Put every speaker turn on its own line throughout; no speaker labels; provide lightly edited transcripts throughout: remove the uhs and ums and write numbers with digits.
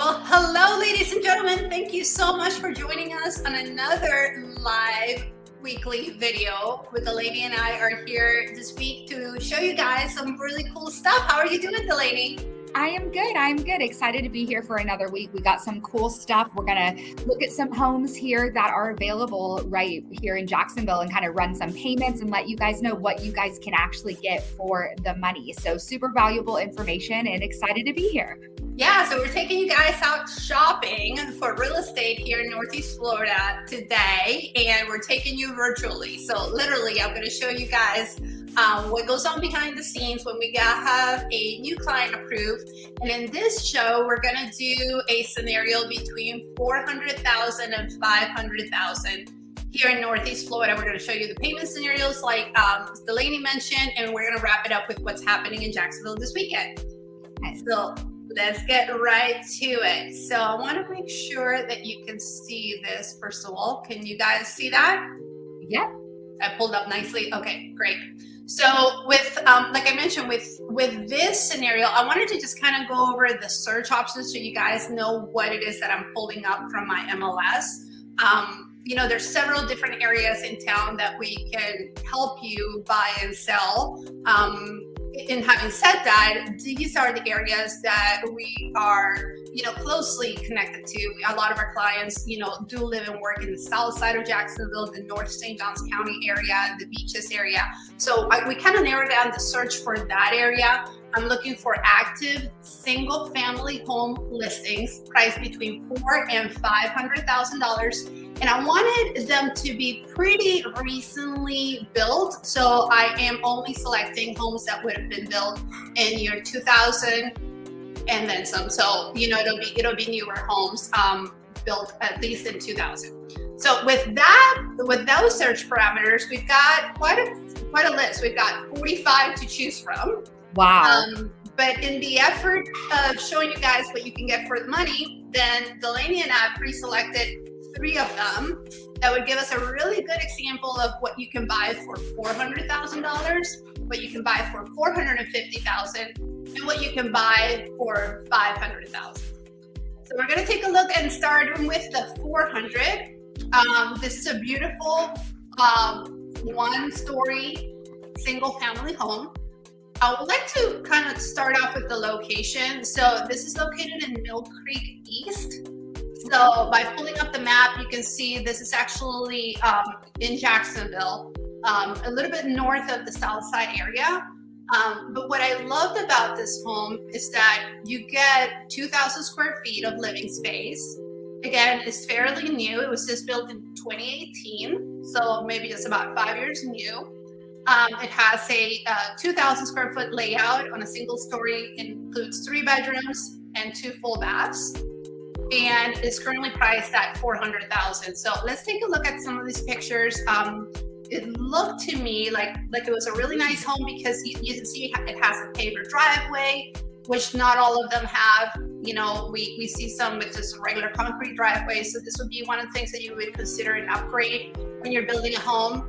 Well, hello, ladies and gentlemen. Thank you so much for joining us on another live weekly video with Delaney, and I are here this week to show you guys some really cool stuff. How are you doing, Delaney?
I am good. Excited to be here for another week. We got some cool stuff. We're going to look at some homes here that are available right here in Jacksonville and kind of run some payments and let you guys know what you guys can actually get for the money. So super valuable information and excited to be here.
Yeah, so we're taking you guys out shopping for real estate here in Northeast Florida today, and we're taking you virtually. So literally, I'm going to show you guys what goes on behind the scenes when we have a new client approved. And in this show, we're going to do a scenario between $400,000 and $500,000 here in Northeast Florida. We're going to show you the payment scenarios like Delaney mentioned, and we're going to wrap it up with what's happening in Jacksonville this weekend. So let's get right to it. So I want to make sure that you can see this. First of all, can you guys see that?
Yep.
I pulled up nicely. Okay, great. So with, like I mentioned, with this scenario, I wanted to just kind of go over the search options so you guys know what it is that I'm pulling up from my MLS. There's several different areas in town that we can help you buy and sell. And having said that, these are the areas that we are, closely connected to. A lot of our clients, do live and work in the south side of Jacksonville, the North St. Johns County area, the beaches area. So we kind of narrowed down the search for that area. I'm looking for active single family home listings priced between $400,000 and $500,000. And I wanted them to be pretty recently built. So I am only selecting homes that would have been built in year 2000 and then some. So, it'll be newer homes built at least in 2000. So with those search parameters, we've got quite a list. We've got 45 to choose from.
Wow.
But in the effort of showing you guys what you can get for the money, then Delaney and I pre-selected 3 of them that would give us a really good example of what you can buy for $400,000, what you can buy for $450,000, and what you can buy for $500,000. So we're going to take a look and start with the 400. This is a beautiful one-story single-family home. I would like to kind of start off with the location. So this is located in Mill Creek East. So by pulling up the map, you can see this is actually in Jacksonville, a little bit north of the south side area. But what I loved about this home is that you get 2,000 square feet of living space. Again, it's fairly new. It was just built in 2018, so maybe just about 5 years new. It has a 2,000 square foot layout on a single story. It includes 3 bedrooms and 2 full baths, and is currently priced at $400,000. So let's take a look at some of these pictures. It looked to me like it was a really nice home because you can see it has a paved driveway, which not all of them have. We see some with just regular concrete driveways. So this would be one of the things that you would consider an upgrade when you're building a home.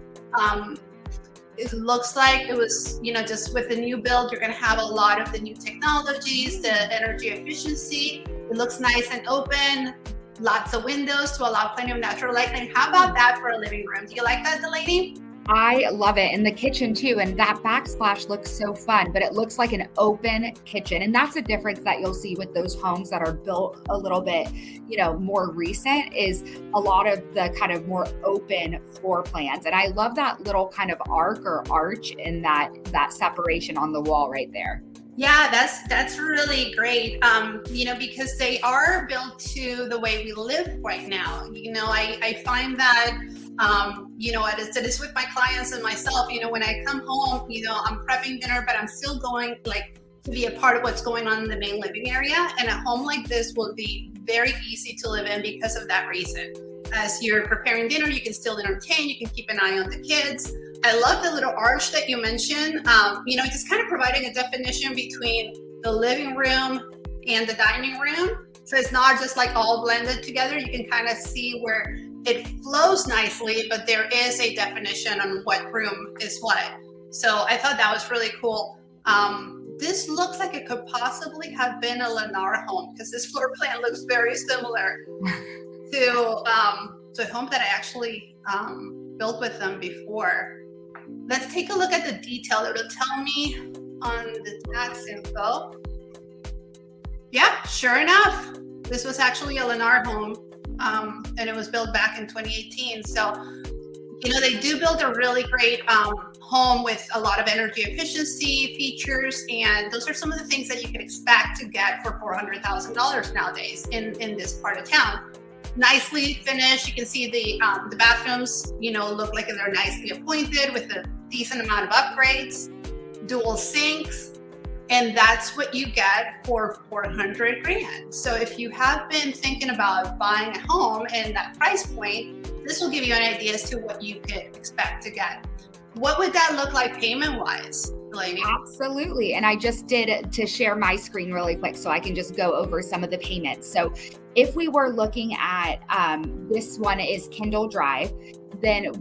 It looks like it was, just with the new build, you're going to have a lot of the new technologies, the energy efficiency. It looks nice and open, lots of windows to allow plenty of natural light. How about that for a living room? Do you like that, Delaney?
I love it. And the kitchen too. And that backsplash looks so fun, but it looks like an open kitchen. And that's a difference that you'll see with those homes that are built a little bit, more recent, is a lot of the kind of more open floor plans. And I love that little kind of arc or arch in that separation on the wall right there.
Yeah, that's really great. Because they are built to the way we live right now. I find that, I did this with my clients and myself. When I come home, I'm prepping dinner, but I'm still going to be a part of what's going on in the main living area. And a home like this will be very easy to live in because of that reason. As you're preparing dinner, you can still entertain. You can keep an eye on the kids. I love the little arch that you mentioned. Just kind of providing a definition between the living room and the dining room. So it's not just all blended together. You can kind of see where it flows nicely, but there is a definition on what room is what. So I thought that was really cool. this looks like it could possibly have been a Lennar home because this floor plan looks very similar to a home that I actually built with them before. Let's take a look at the detail. It'll tell me on the tax info. Yeah, sure enough, this was actually a Lennar home, and it was built back in 2018. So, they do build a really great home with a lot of energy efficiency features, and those are some of the things that you can expect to get for $400,000 nowadays in this part of town. Nicely finished. You can see the bathrooms, look like they're nicely appointed with a decent amount of upgrades, dual sinks, and that's what you get for $400,000. So if you have been thinking about buying a home in that price point, this will give you an idea as to what you could expect to get. What would that look like payment-wise, Delaney?
Absolutely. And I just did to share my screen really quick so I can just go over some of the payments. So if we were looking at this one is Kindle Drive, then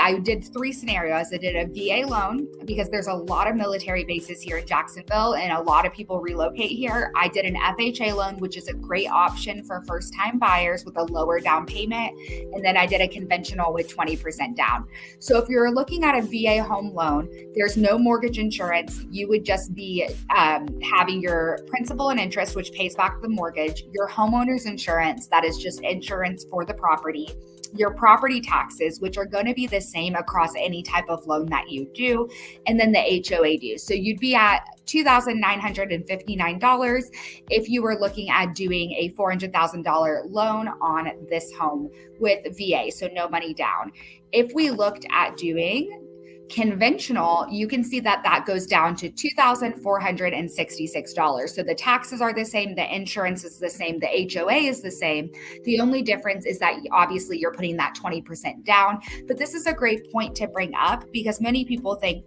I did 3 scenarios. I did a VA loan because there's a lot of military bases here in Jacksonville and a lot of people relocate here. I did an FHA loan, which is a great option for first-time buyers with a lower down payment. And then I did a conventional with 20% down. So if you're looking at a VA home loan, there's no mortgage insurance. You would just be having your principal and interest, which pays back the mortgage, your homeowner's insurance, that is just insurance for the property, your property taxes, which are going to be the same across any type of loan that you do, and then the HOA dues. So you'd be at $2,959 if you were looking at doing a $400,000 loan on this home with VA, so no money down. If we looked at doing conventional, you can see that goes down to $2,466. So the taxes are the same, the insurance is the same, the HOA is the same. The only difference is that obviously you're putting that 20% down. But this is a great point to bring up because many people think,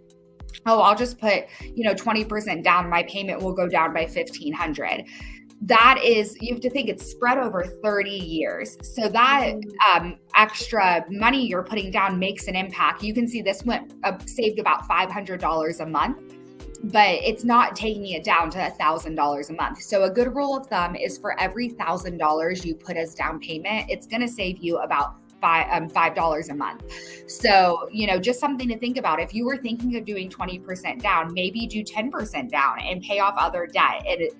oh, I'll just put 20% down, my payment will go down by $1,500. That is, you have to think it's spread over 30 years. So that extra money you're putting down makes an impact. You can see this saved about $500 a month, but it's not taking it down to $1,000 a month. So a good rule of thumb is for every $1,000 you put as down payment, it's going to save you about $5 a month. So, just something to think about. If you were thinking of doing 20% down, maybe do 10% down and pay off other debt. And,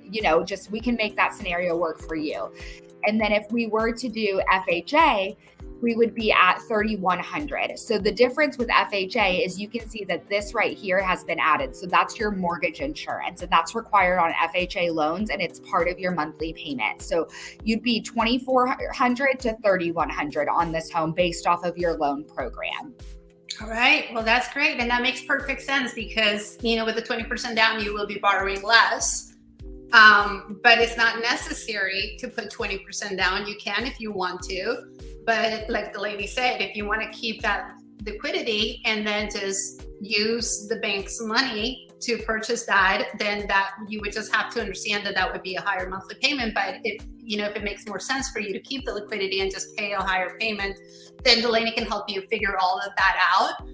we can make that scenario work for you. And then if we were to do FHA, we would be at $3,100. So the difference with FHA is you can see that this right here has been added. So that's your mortgage insurance, and that's required on FHA loans, and it's part of your monthly payment. So you'd be $2,400 to $3,100 on this home based off of your loan program.
All right. Well, that's great. And that makes perfect sense because, with the 20% down, you will be borrowing less. But it's not necessary to put 20% down. You can if you want to. But like the lady said, if you want to keep that liquidity and then just use the bank's money to purchase that, then that you would just have to understand that would be a higher monthly payment. But if it makes more sense for you to keep the liquidity and just pay a higher payment, then Delaney can help you figure all of that out.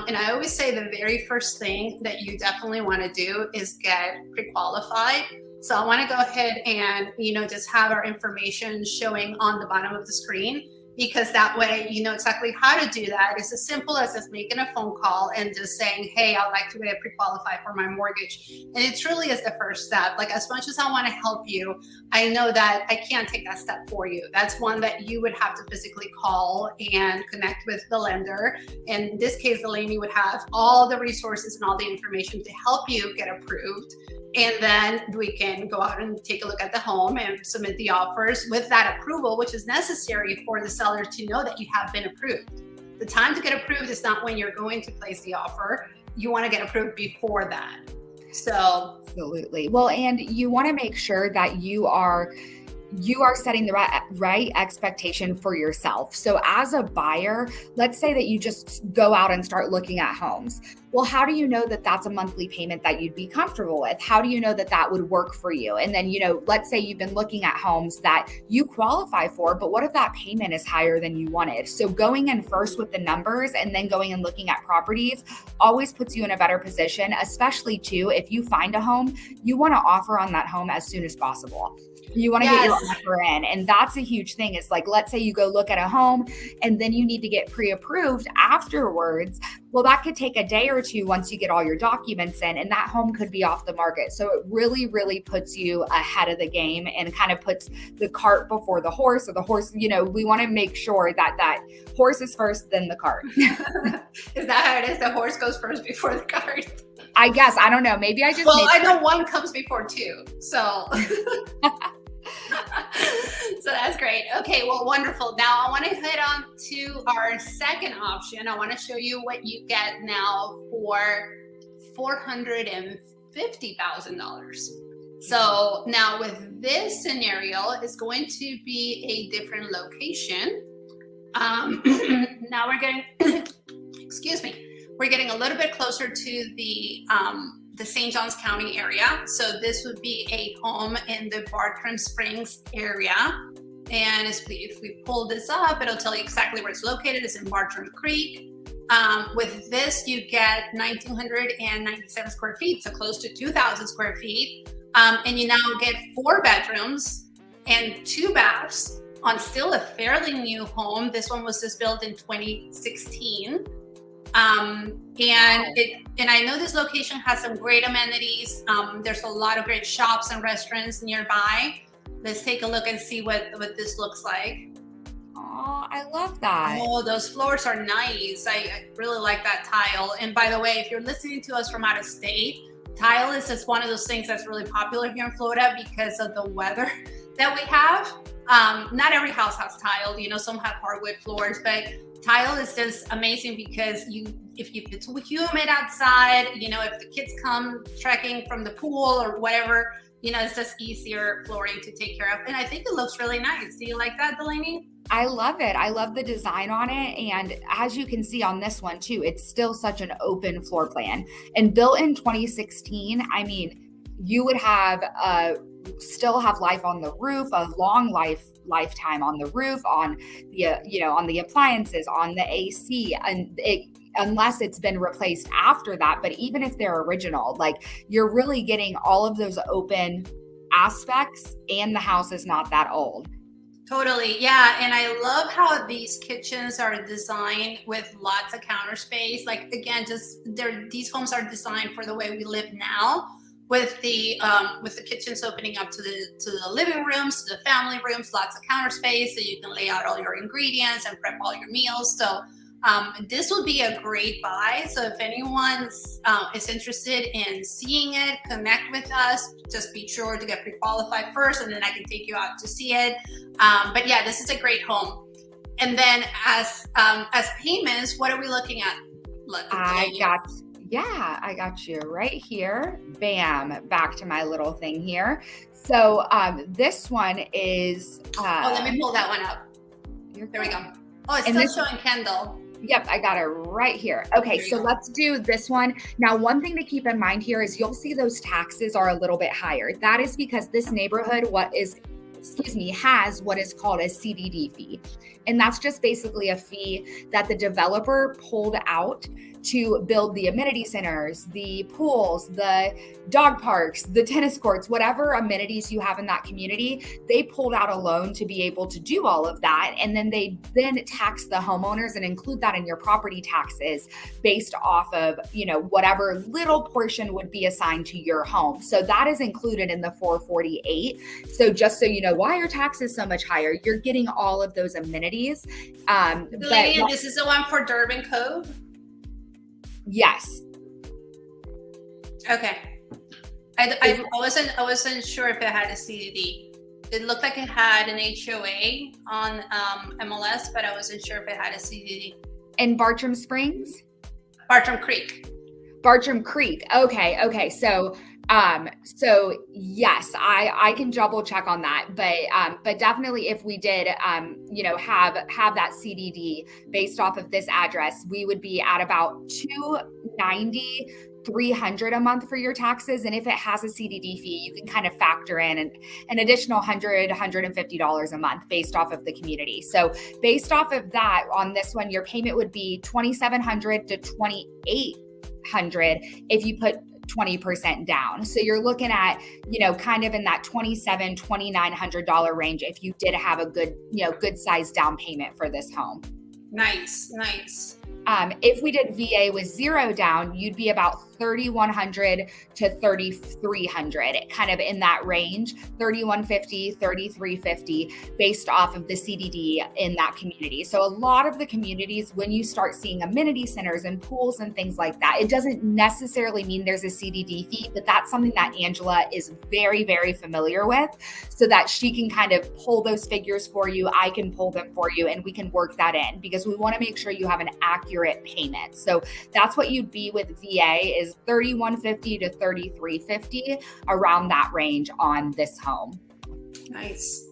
And I always say the very first thing that you definitely want to do is get pre-qualified. So I want to go ahead and, just have our information showing on the bottom of the screen, because that way you know exactly how to do that. It's as simple as just making a phone call and just saying, hey, I'd like to get pre-qualified for my mortgage. And it truly is the first step. Like, as much as I want to help you, I know that I can't take that step for you. That's one that you would have to physically call and connect with the lender. In this case, Delaney would have all the resources and all the information to help you get approved. And then we can go out and take a look at the home and submit the offers with that approval, which is necessary for the seller to know that you have been approved. The time to get approved is not when you're going to place the offer. You want to get approved before that. So
absolutely. Well, and you want to make sure that you are setting the right expectation for yourself. So as a buyer, let's say that you just go out and start looking at homes. Well, how do you know that that's a monthly payment that you'd be comfortable with? How do you know that that would work for you? And then, let's say you've been looking at homes that you qualify for, but what if that payment is higher than you wanted? So going in first with the numbers and then going and looking at properties always puts you in a better position, especially too, if you find a home, you want to offer on that home as soon as possible. You want to get your offer in. And that's a huge thing. It's like, let's say you go look at a home and then you need to get pre-approved afterwards. Well, that could take a day or two once you get all your documents in, and that home could be off the market. So it really, really puts you ahead of the game and kind of puts the cart before the horse, or the horse, we want to make sure that horse is first, then the cart.
Is that how it is? The horse goes first before the cart?
I guess. I don't know. Maybe I just.
Well, I know one comes before two. So. So that's great. Okay, well, wonderful. Now I want to head on to our second option. I want to show you what you get now for $450,000. So now with this scenario, it's going to be a different location. Now we're getting, excuse me, we're getting a little bit closer to the St. Johns County area. So this would be a home in the Bartram Springs area. And if we pull this up, it'll tell you exactly where it's located. It's in Bartram Creek. With this, you get 1,997 square feet, so close to 2,000 square feet. And you now get 4 bedrooms and 2 baths on still a fairly new home. This one was just built in 2016. And I know this location has some great amenities. There's a lot of great shops and restaurants nearby. Let's take a look and see what this looks like.
Oh, I love that.
Oh, those floors are nice. I really like that tile. And by the way, if you're listening to us from out of state, tile is just one of those things that's really popular here in Florida because of the weather that we have. Not every house has tile, some have hardwood floors, but tile is just amazing because if it's humid outside, if the kids come trekking from the pool or whatever, it's just easier flooring to take care of. And I think it looks really nice. Do you like that, Delaney?
I love it. I love the design on it. And as you can see on this one too, it's still such an open floor plan. And built in 2016, I mean, you would have still have life on the roof, a long lifetime on the roof, on the on the appliances, on the AC, and unless it's been replaced after that. But even if they're original, like, you're really getting all of those open aspects, and the house is not that old.
Totally. Yeah. And I love how these kitchens are designed with lots of counter space. Like, again, these homes are designed for the way we live now, with the kitchens opening up to the living rooms, to the family rooms, lots of counter space so you can lay out all your ingredients and prep all your meals. So this would be a great buy. So if anyone is interested in seeing it, connect with us. Just be sure to get pre-qualified first, and then I can take you out to see it. But yeah, this is a great home. And then as payments, what are we looking at?
I got you right here. Bam, back to my little thing here. So this one is.
Let me pull that one up. There we go. Oh, it's still showing Kendall.
Yep, I got it right here. Okay, so let's do this one. Now, one thing to keep in mind here is you'll see those taxes are a little bit higher. That is because this neighborhood has what is called a CDD fee. And that's just basically a fee that the developer pulled out to build the amenity centers, the pools, the dog parks, the tennis courts, whatever amenities you have in that community. They pulled out a loan to be able to do all of that. And then they tax the homeowners and include that in your property taxes based off of, whatever little portion would be assigned to your home. So that is included in the 448. So just so you know why your tax is so much higher, you're getting all of those amenities.
This is the one for Durbin Cove?
Yes.
Okay. I wasn't sure if it had a CDD. It looked like it had an HOA on MLS, but I wasn't sure if it had a CDD.
In Bartram Springs?
Bartram Creek.
Bartram Creek. Okay. So So yes, I can double check on that, but definitely if we did, have that CDD based off of this address, we would be at about 290, 300 a month for your taxes. And if it has a CDD fee, you can kind of factor in an additional $100, $150 a month based off of the community. So based off of that, on this one, your payment would be $2,700 to $2,800 if you put 20% down. So you're looking at, kind of in that $2,700, $2,900 range if you did have a good size down payment for this home.
Nice.
If we did VA with 0 down, you'd be about $3,100 to $3,300, kind of in that range, $3,150, $3,350, based off of the CDD in that community. So a lot of the communities, when you start seeing amenity centers and pools and things like that, it doesn't necessarily mean there's a CDD fee, but that's something that Angela is very, very familiar with, so that she can kind of pull those figures for you. I can pull them for you, and we can work that in, because we want to make sure you have an accurate payment. So that's what you'd be with VA, is $3,150 to $3,350, around that range on this home.
Nice.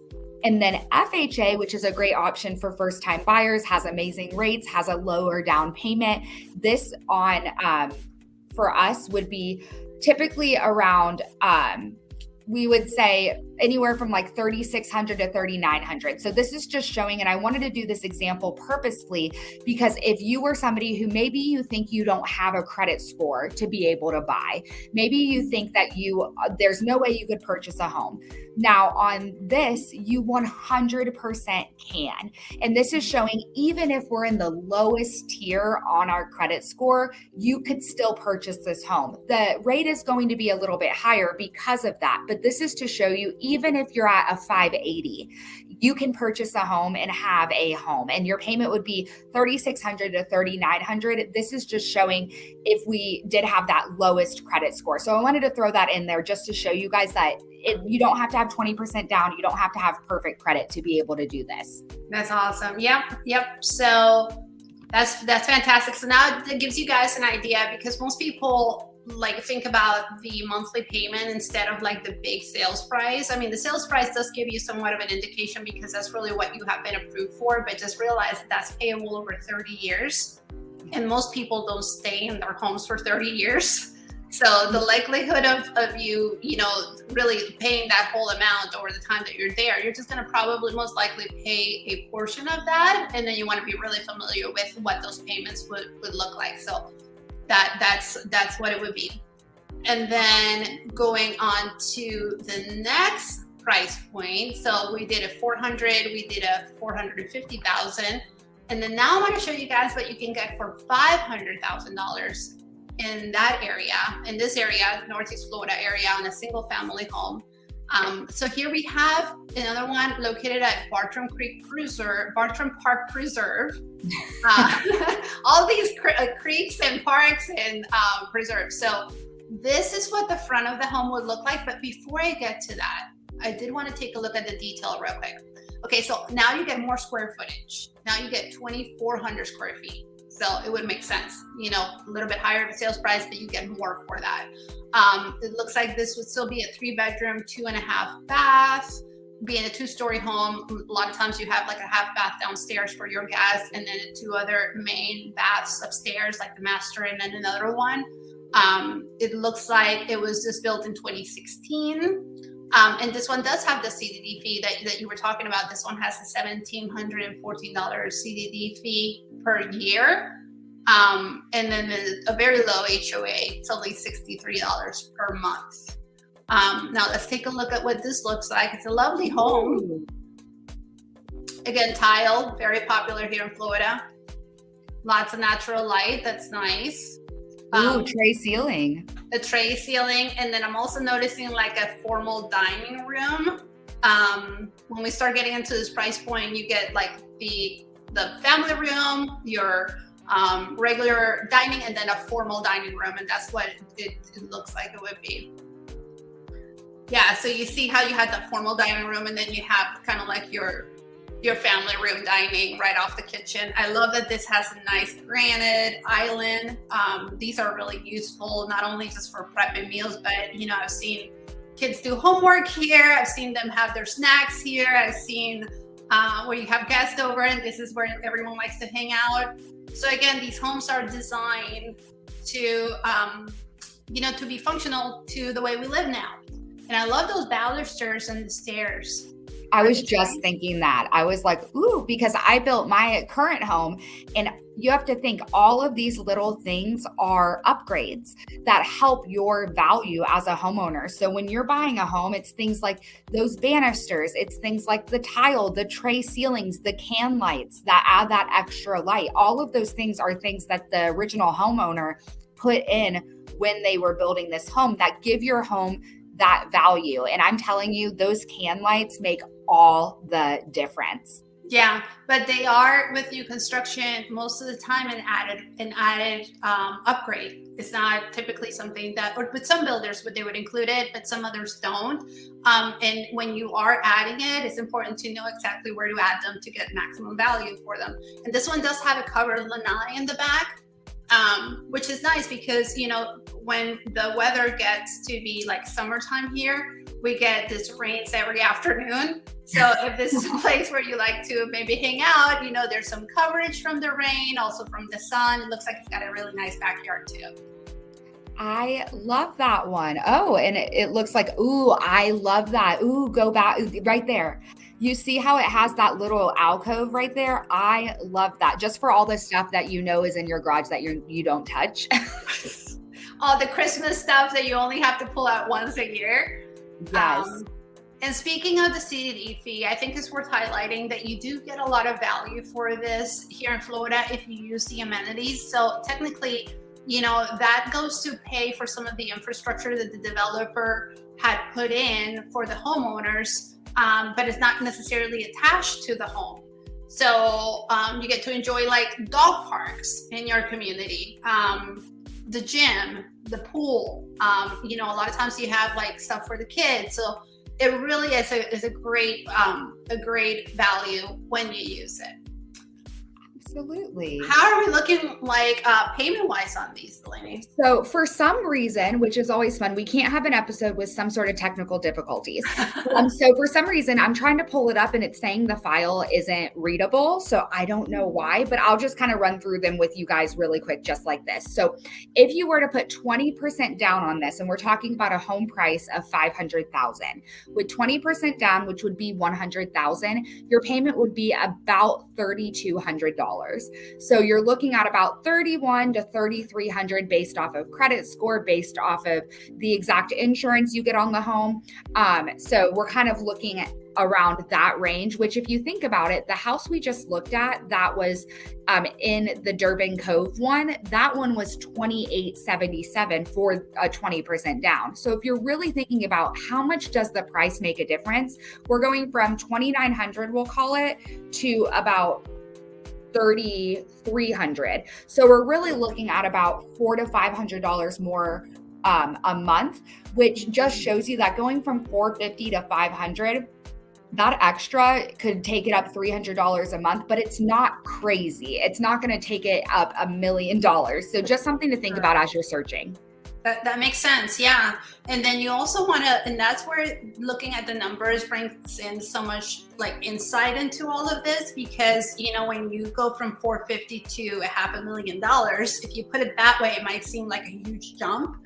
And then FHA, which is a great option for first-time buyers, has amazing rates, has a lower down payment. This for us would be typically around, we would say anywhere from like $3,600 to $3,900. So this is just showing, and I wanted to do this example purposefully because if you were somebody who maybe you think you don't have a credit score to be able to buy, maybe you think that there's no way you could purchase a home. Now on this, you 100% can. And this is showing even if we're in the lowest tier on our credit score, you could still purchase this home. The rate is going to be a little bit higher because of that, but this is to show you, even if you're at a 580, you can purchase a home and have a home, and your payment would be $3,600 to $3,900. This is just showing if we did have that lowest credit score. So I wanted to throw that in there just to show you guys that you don't have to have 20% down. You don't have to have perfect credit to be able to do this.
That's awesome. Yep. So that's fantastic. So now it gives you guys an idea, because most people like think about the monthly payment instead of like the big sales price. I mean, the sales price does give you somewhat of an indication because that's really what you have been approved for, but just realize that's payable over 30 years. And most people don't stay in their homes for 30 years. So the likelihood of you, really paying that whole amount over the time that you're there, you're just going to probably most likely pay a portion of that. And then you want to be really familiar with what those payments would look like. So that's what it would be. And then going on to the next price point. So we did a 400, we did a 450,000. And then now I want to show you guys what you can get for $500,000 in that area, in this area, Northeast Florida area, on a single family home. So here we have another one located at Bartram Park Preserve. All these creeks and parks and preserves. So this is what the front of the home would look like. But before I get to that, I did want to take a look at the detail real quick. Okay, so now you get more square footage. Now you get 2,400 square feet. So it would make sense, a little bit higher of a sales price, but you get more for that. It looks like this would still be a 3-bedroom, 2.5 bath, being a 2-story home. A lot of times you have like a half bath downstairs for your guests, and then 2 other main baths upstairs, like the master and then another one. It looks like it was just built in 2016. And this one does have the CDD fee that you were talking about. This one has a $1,714 CDD fee per year. And then a very low HOA. It's only $63 per month. Now let's take a look at what this looks like. It's a lovely home. Again, tile, very popular here in Florida. Lots of natural light. That's nice.
Tray ceiling.
A tray ceiling. And then I'm also noticing like a formal dining room. When we start getting into this price point, you get like the family room, your regular dining, and then a formal dining room. And that's what it looks like it would be. Yeah, so you see how you had the formal dining room, and then you have kind of like your your family room dining right off the kitchen. I love that this has a nice granite island. These are really useful, not only just for prepping meals, but I've seen kids do homework here. I've seen them have their snacks here. I've seen where you have guests over, and this is where everyone likes to hang out. So again, these homes are designed to to be functional to the way we live now. And I love those balusters and the stairs.
I was just thinking that. I was like, ooh, because I built my current home, and you have to think all of these little things are upgrades that help your value as a homeowner. So when you're buying a home, it's things like those banisters, it's things like the tile, the tray ceilings, the can lights that add that extra light. All of those things are things that the original homeowner put in when they were building this home that give your home that value. And I'm telling you, those can lights make all the difference.
Yeah, but they are with new construction most of the time an added upgrade. It's not typically something that, or with some builders, they would include it, but some others don't. And when you are adding it, it's important to know exactly where to add them to get maximum value for them. And this one does have a covered lanai in the back, which is nice because, when the weather gets to be like summertime here, we get this rains every afternoon. So if this is a place where you like to maybe hang out, there's some coverage from the rain, also from the sun. It looks like it's got a really nice backyard too.
I love that one. Oh, and it looks like, ooh, I love that. Ooh, go back right there. You see how it has that little alcove right there? I love that. Just for all the stuff that is in your garage that you don't touch.
All the Christmas stuff that you only have to pull out once a year.
Yes.
And speaking of the CDD fee, I think it's worth highlighting that you do get a lot of value for this here in Florida if you use the amenities. So technically, that goes to pay for some of the infrastructure that the developer had put in for the homeowners, but it's not necessarily attached to the home. So you get to enjoy like dog parks in your community, the gym, the pool. A lot of times you have like stuff for the kids. So it really is a great value when you use it.
Absolutely.
How are we looking like payment wise on these, Delaney?
So for some reason, which is always fun, we can't have an episode with some sort of technical difficulties. So for some reason, I'm trying to pull it up and it's saying the file isn't readable. So I don't know why, but I'll just kind of run through them with you guys really quick, just like this. So if you were to put 20% down on this, and we're talking about a home price of $500,000, with 20% down, which would be $100,000, your payment would be about $3,200. So you're looking at about $3,100 to $3,300 based off of credit score, based off of the exact insurance you get on the home. So we're kind of looking at around that range, which if you think about it, the house we just looked at, that was in the Durbin Cove one, that one was $2,877 for a 20% down. So if you're really thinking about how much does the price make a difference, we're going from $2,900, we'll call it, to about $3,300. So we're really looking at about $400 to $500 more a month, which just shows you that going from $450 to $500, that extra could take it up $300 a month, but it's not crazy. It's not going to take it up $1 million. So just something to think about as you're searching.
That makes sense. Yeah. And then you also want to, and that's where looking at the numbers brings in so much like insight into all of this, because, when you go from 450 to $500,000, if you put it that way, it might seem like a huge jump.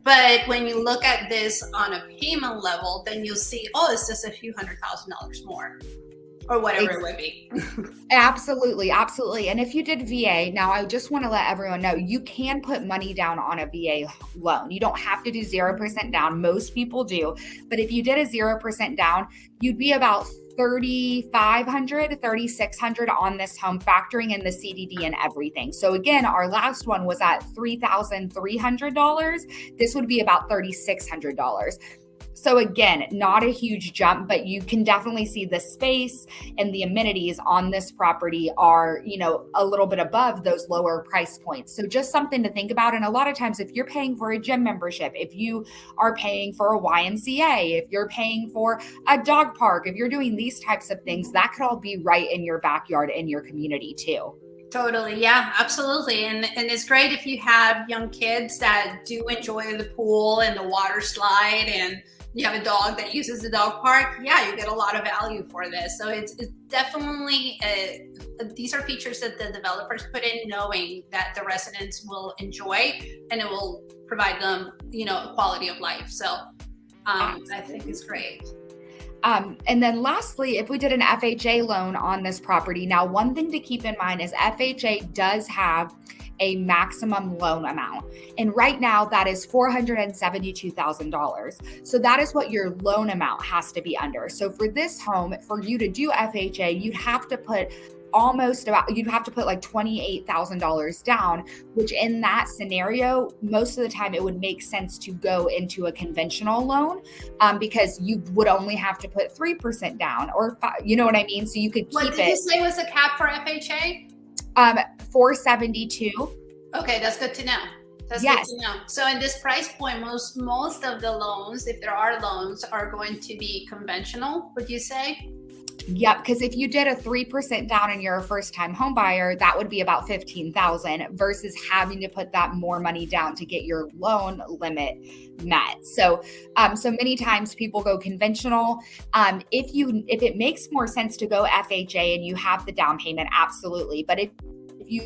But when you look at this on a payment level, then you'll see, it's just a few $100,000 more. Or whatever it would be.
Absolutely. Absolutely. And if you did VA, now I just want to let everyone know you can put money down on a VA loan. You don't have to do 0% down. Most people do. But if you did a 0% down, you'd be about $3,500 to $3,600 on this home, factoring in the CDD and everything. So again, our last one was at $3,300. This would be about $3,600. So again, not a huge jump, but you can definitely see the space and the amenities on this property are, a little bit above those lower price points. So just something to think about. And a lot of times if you're paying for a gym membership, if you are paying for a YMCA, if you're paying for a dog park, if you're doing these types of things, that could all be right in your backyard in your community too.
Totally. Yeah, absolutely. And it's great if you have young kids that do enjoy the pool and the water slide, and you have a dog that uses the dog park. Yeah, you get a lot of value for this. So it's definitely, these are features that the developers put in knowing that the residents will enjoy, and it will provide them, a quality of life. So I think it's great.
And then lastly, if we did an FHA loan on this property, now one thing to keep in mind is FHA does have a maximum loan amount. And right now that is $472,000. So that is what your loan amount has to be under. So for this home, for you to do FHA, you'd have to put like $28,000 down, which in that scenario, most of the time it would make sense to go into a conventional loan because you would only have to put 3% down or you know what I mean? So you could keep it.
What did you say was the cap for FHA?
472.
Okay, that's good to know. That's good to know. So in this price point, most of the loans, if there are loans, are going to be conventional, would you say?
Yep, because if you did a 3% down and you're a first-time home buyer, that would be about $15,000 versus having to put that more money down to get your loan limit met. So many times people go conventional. If it makes more sense to go FHA and you have the down payment, absolutely. But if you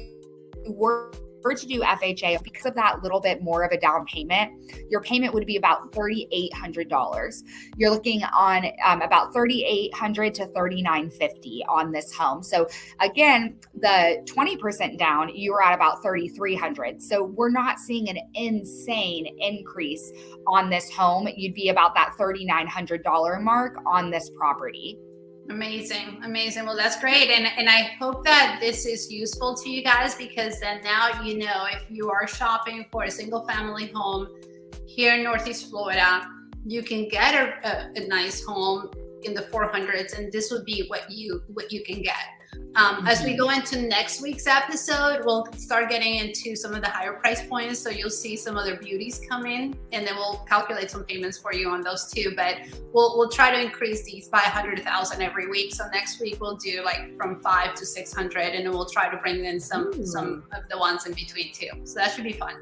were to do FHA, because of that little bit more of a down payment, your payment would be about $3,800. You're looking on about $3,800 to $3,950 on this home. So again, the 20% down, you were at about $3,300. So we're not seeing an insane increase on this home. You'd be about that $3,900 mark on this property.
Amazing. Well, that's great. And I hope that this is useful to you guys, because then now, if you are shopping for a single family home here in Northeast Florida, you can get a nice home in the 400s, and this would be what you can get. As we go into next week's episode, we'll start getting into some of the higher price points. So you'll see some other beauties come in, and then we'll calculate some payments for you on those too. But we'll try to increase these by 100,000 every week. So next week we'll do like from 500 to 600, and then we'll try to bring in some of the ones in between too. So that should be fun.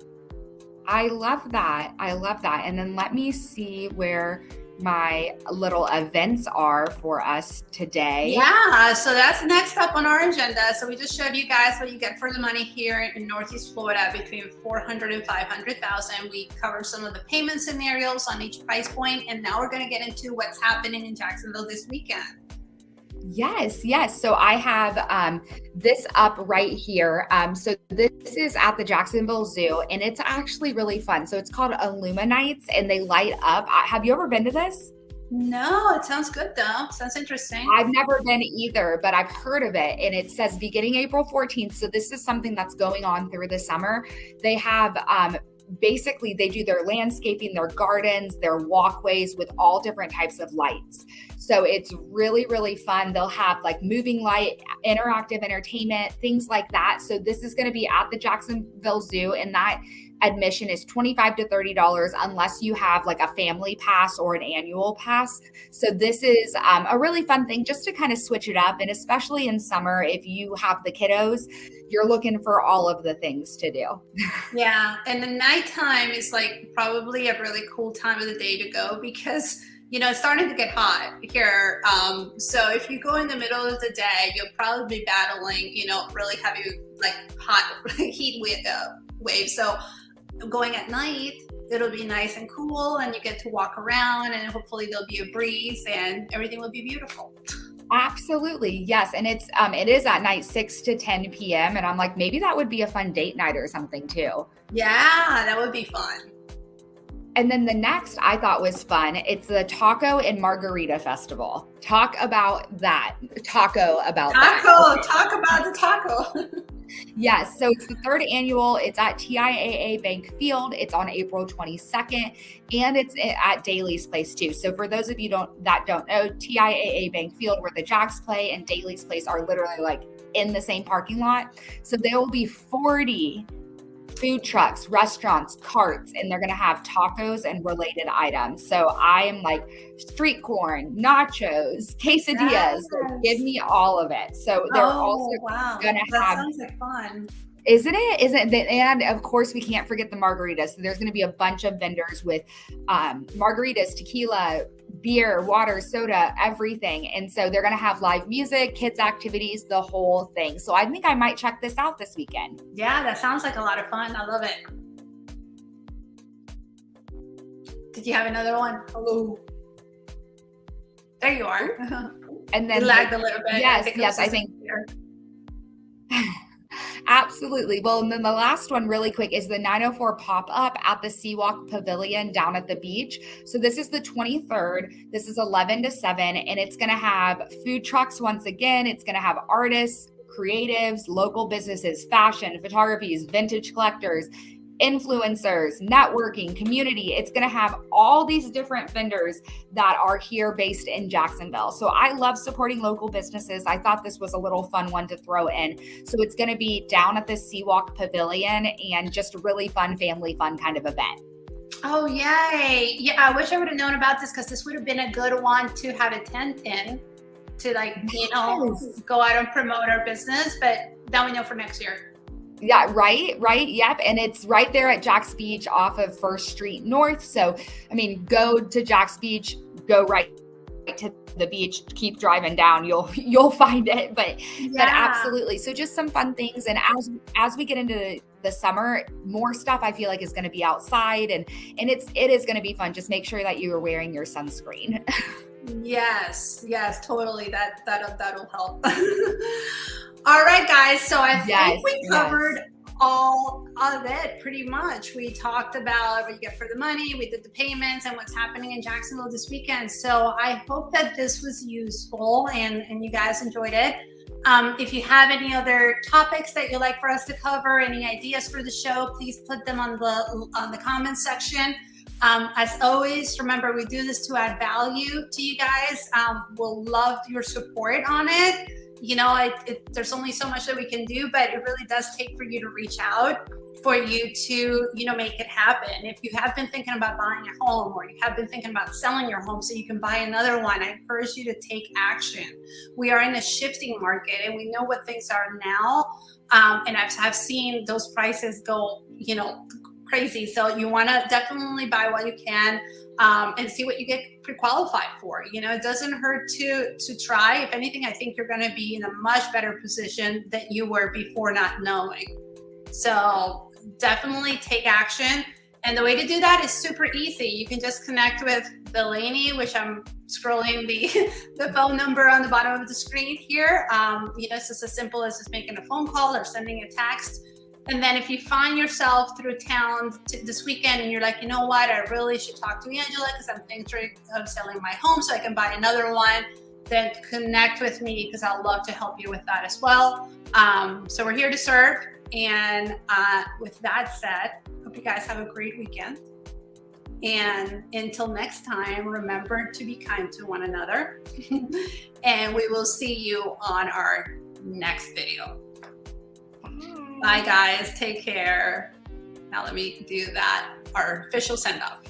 I love that. And then let me see where my little events are for us today.
Yeah, so that's next up on our agenda. So we just showed you guys what you get for the money here in Northeast Florida between 400 and 500,000. We covered some of the payment scenarios on each price point, and now we're going to get into what's happening in Jacksonville this weekend.
Yes. So I have this up right here. So this is at the Jacksonville Zoo, and it's actually really fun. So it's called Illuminites, and they light up. Have you ever been to this?
No, it sounds good though. Sounds interesting.
I've never been either, but I've heard of it, and it says beginning April 14th. So this is something that's going on through the summer. They have basically they do their landscaping, their gardens, their walkways with all different types of lights. So it's really, really fun. They'll have like moving light, interactive entertainment, things like that. So this is going to be at the Jacksonville Zoo, and that admission is $25 to $30 unless you have like a family pass or an annual pass. So this is a really fun thing just to kind of switch it up. And especially in summer, if you have the kiddos, you're looking for all of the things to do.
Yeah. And the nighttime is like probably a really cool time of the day to go, because it's starting to get hot here. So if you go in the middle of the day, you'll probably be battling, really heavy, like hot heat waves. So going at night, it'll be nice and cool, and you get to walk around, and hopefully there'll be a breeze, and everything will be beautiful.
Absolutely. Yes. And it is at night, 6 to 10 p.m. And I'm like, maybe that would be a fun date night or something too.
Yeah, that would be fun.
And then the next I thought was fun. It's the Taco and Margarita Festival. Talk about that. Talk about the taco. Yes, so it's the third annual. It's at TIAA Bank Field. It's on April 22nd, and it's at Daly's Place too. So for those of you that don't know, TIAA Bank Field, where the Jacks play, and Daly's Place are literally like in the same parking lot. So there will be 40 food trucks, restaurants, carts, and they're going to have tacos and related items. So I am like street corn, nachos, quesadillas,
Yes.
give me all of it. So they're also
wow.
going to
That
have,
sounds like fun.
isn't it? And of course we can't forget the margaritas. So there's going to be a bunch of vendors with margaritas, tequila, beer, water, soda, everything. And so they're going to have live music, kids activities, the whole thing. So I think I might check this out this weekend.
Yeah, that sounds like a lot of fun. I love it. Did you have another one? Hello. There you are.
And then
It lagged a little bit.
Yes, I think. Absolutely. Well, and then the last one really quick is the 904 pop-up at the Seawalk Pavilion down at the beach. So this is the 23rd. This is 11 to 7, and it's going to have food trucks once again. It's going to have artists, creatives, local businesses, fashion, photographies, vintage collectors, influencers, networking, community. It's going to have all these different vendors that are here based in Jacksonville. So I love supporting local businesses. I thought this was a little fun one to throw in. So it's going to be down at the Seawalk Pavilion, and just a really fun, family fun kind of event.
Oh, yay. Yeah, I wish I would have known about this, because this would have been a good one to have a tent in to, like, you know, go out and promote our business. But now we know for next year.
Yeah, right. Yep. And it's right there at Jack's Beach off of First Street North. So, I mean, go to Jack's Beach, go right to the beach, keep driving down, you'll find it. But absolutely. So just some fun things. And as we get into the summer, more stuff I feel like is going to be outside, and it is going to be fun. Just make sure that you are wearing your sunscreen.
Yes, totally. That'll help. All right, guys. So I think we covered all of it pretty much. We talked about what you get for the money. We did the payments and what's happening in Jacksonville this weekend. So I hope that this was useful and you guys enjoyed it. If you have any other topics that you'd like for us to cover, any ideas for the show, please put them on the comments section. As always, remember, we do this to add value to you guys. We'll love your support on it. You know, there's only so much that we can do, but it really does take for you to reach out, for you to, you know, make it happen. If you have been thinking about buying a home, or you have been thinking about selling your home so you can buy another one, I encourage you to take action. We are in a shifting market, and we know what things are now. And I've seen those prices go, you know, crazy. So you want to definitely buy what you can, and see what you get pre-qualified for. You know, it doesn't hurt to try. If anything, I think you're going to be in a much better position than you were before not knowing. So definitely take action. And the way to do that is super easy. You can just connect with Delaney, which I'm scrolling the phone number on the bottom of the screen here. You know, it's just as simple as just making a phone call or sending a text. And then if you find yourself through town this weekend and you're like, you know what, I really should talk to Angela because I'm thinking of selling my home so I can buy another one, then connect with me, because I'd love to help you with that as well. So we're here to serve. And with that said, hope you guys have a great weekend. And until next time, remember to be kind to one another. And we will see you on our next video. Bye, guys. Take care. Now let me do that, our official send off.